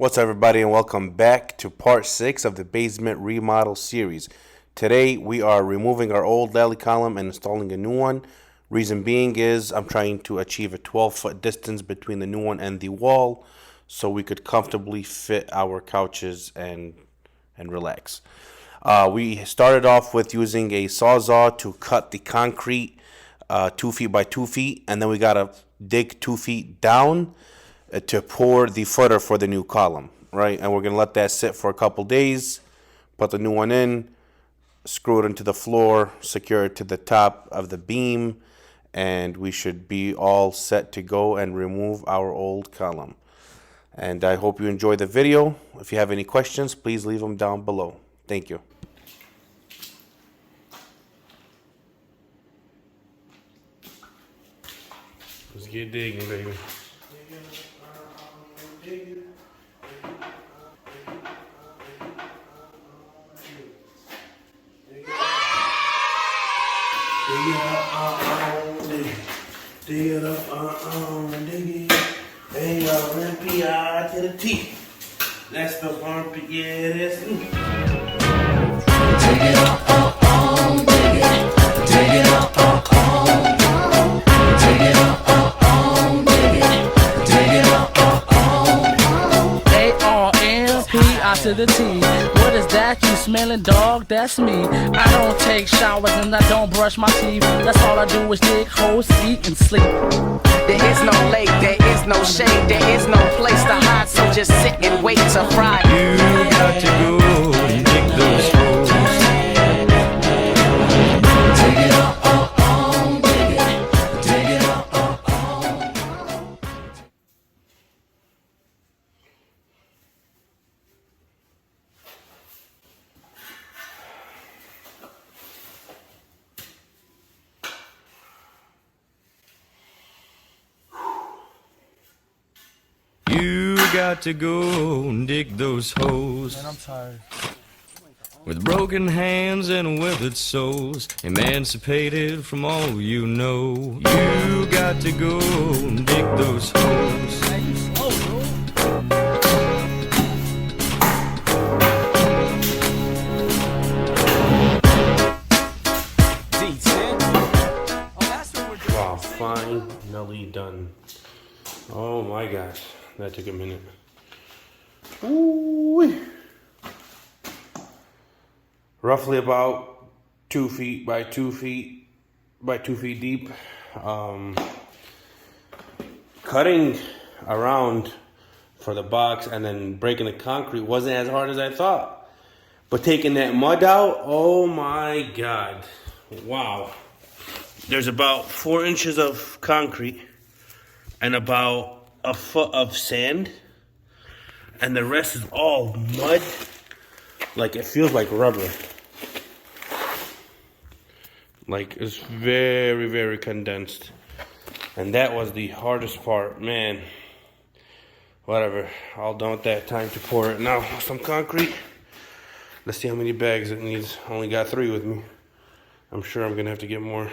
What's up, everybody, and welcome back to part 6 of the basement remodel series. Today we are removing our old Lally column and installing a new one. Reason being is I'm trying to achieve a 12-foot distance between the new one and the wall so we could comfortably fit our couches and relax. We started off with using a sawzall to cut the concrete 2 feet by 2 feet, and then we gotta dig 2 feet down to pour the footer for the new column, right? And we're gonna let that sit for a couple days, put the new one in, screw it into the floor, secure it to the top of the beam, and we should be all set to go and remove our old column. And I hope you enjoy the video. If you have any questions, please leave them down below. Thank you. Let's get digging, baby. Dig it up, dig it. A-R-M-P-I to the T. That's the armpit, yeah, that's me. Dig it up, dig it. Dig it up, dig it up, dig it. Dig it up, A-R-M-P-I to the T. What is that you smelling, dog? That's me. I don't take showers and I don't brush my teeth. That's all I do is dig holes, eat, and sleep. There is no lake, there is no shade, there is no place to hide, so just sit and wait to fry. You got to go and dig those holes. Dig it up, dig it. Dig it up, You got to go and dig those holes. Man, I'm tired. With broken hands and withered souls, emancipated from all you know. You got to go and dig those holes. Man, you slow, bro. Wow, finally done. Oh my gosh, that took a minute. Ooh. Roughly about 2 feet by 2 feet by 2 feet deep. Cutting around for the box and then breaking the concrete wasn't as hard as I thought. But taking that mud out, oh my God. Wow. There's about 4 inches of concrete and about a foot of sand, and the rest is all mud. Like, it feels like rubber. Like, it's very, very condensed. And that was the hardest part, man. Whatever, all done with that. Time to pour it now. Some concrete. Let's see how many bags it needs. Only got 3 with me. I'm sure I'm gonna have to get more.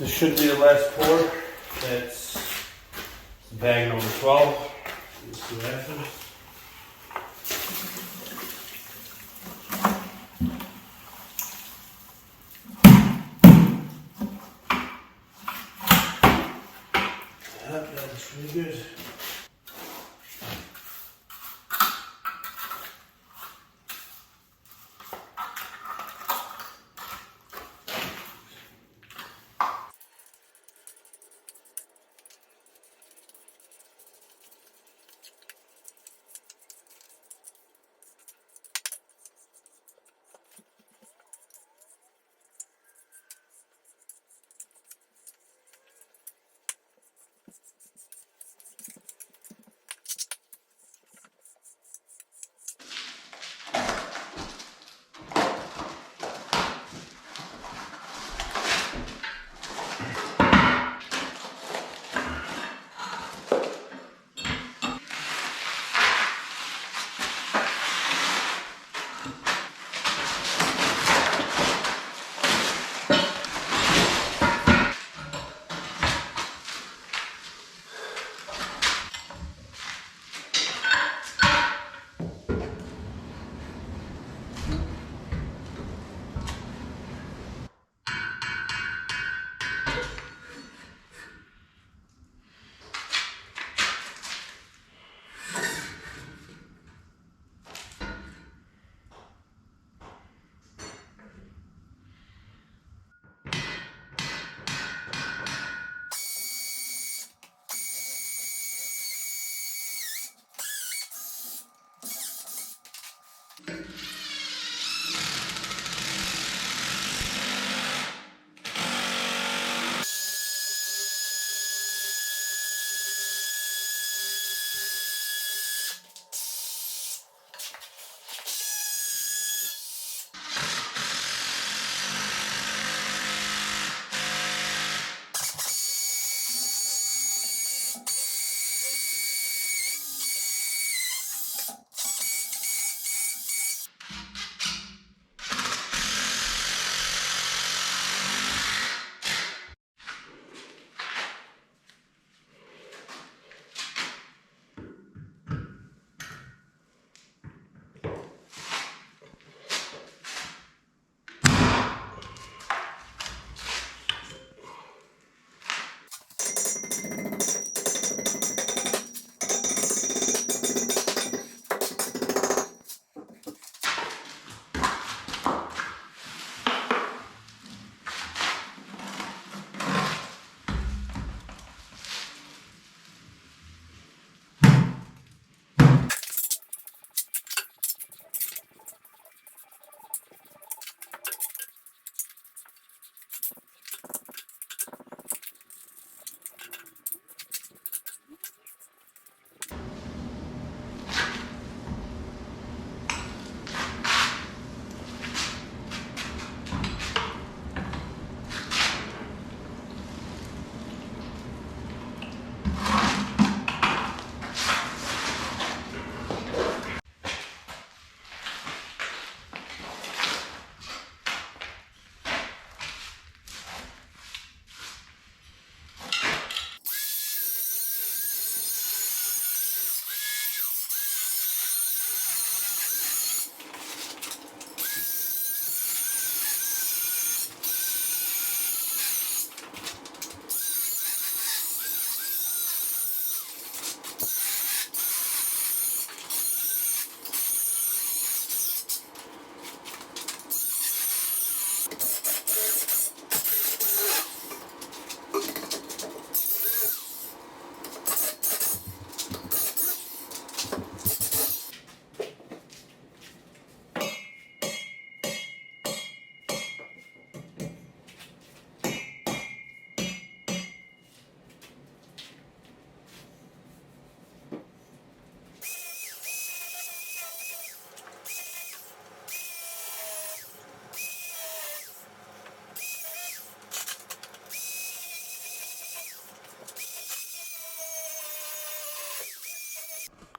This should be the last pour. That's bag number 12. Let's see what happens. Yep, that looks really good.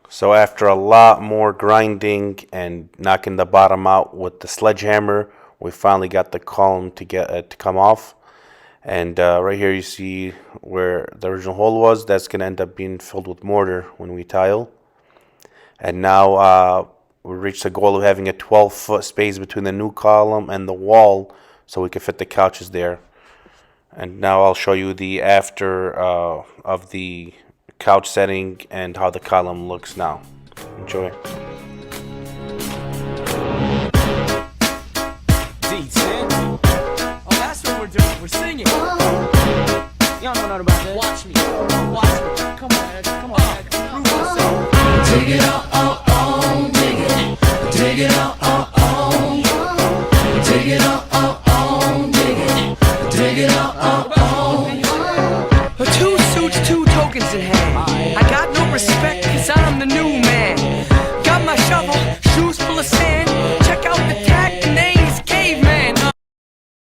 So after a lot more grinding and knocking the bottom out with the sledgehammer, we finally got the column to come off. And right here you see where the original hole was. That's going to end up being filled with mortar when we tile. And now we reached the goal of having a 12-foot space between the new column and the wall so we can fit the couches there. And now I'll show you the after of the couch setting and how the column looks now. Enjoy. D10. Oh, that's what we're doing. We're singing. Y'all know nothing about that. Watch me. Watch me. Come on, Ed. Come on, Ed. Prove yourself. Take it off.